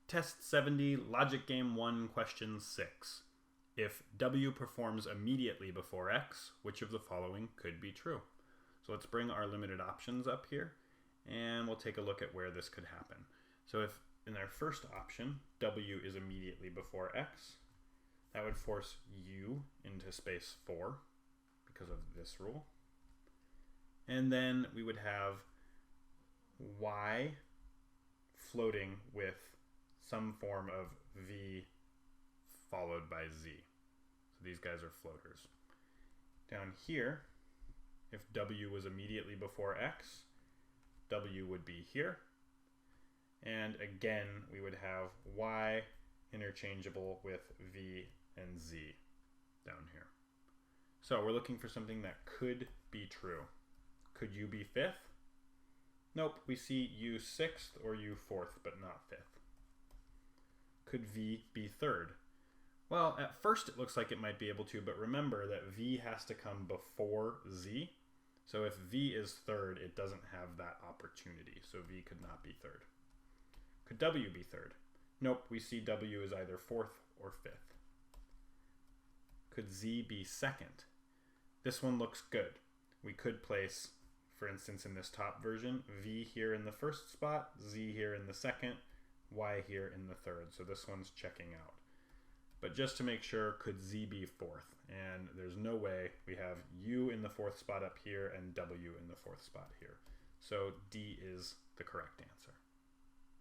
Test 70, Logic Game 1, Question 6. If W performs immediately before X, which of the following could be true? So let's bring our limited options up here, and we'll take a look at where this could happen. So if in our first option, W is immediately before X, that would force U into space 4 because of this rule. And then we would have Y floating with some form of V followed by Z. So these guys are floaters. Down here, if W was immediately before X, W would be here. And again, we would have Y interchangeable with V and Z down here. So we're looking for something that could be true. Could U be fifth? Nope, we see U sixth or U fourth, but not fifth. Could V be third? Well, at first it looks like it might be able to, but remember that V has to come before Z. So if V is third, it doesn't have that opportunity. So V could not be third. Could W be third? Nope, we see W is either fourth or fifth. Could Z be second? This one looks good. We could place, for instance, in this top version, V here in the first spot, Z here in the second, Y here in the third. So this one's checking out. But just to make sure, could Z be fourth? And there's no way. We have U in the fourth spot up here and W in the fourth spot here. So D is the correct answer.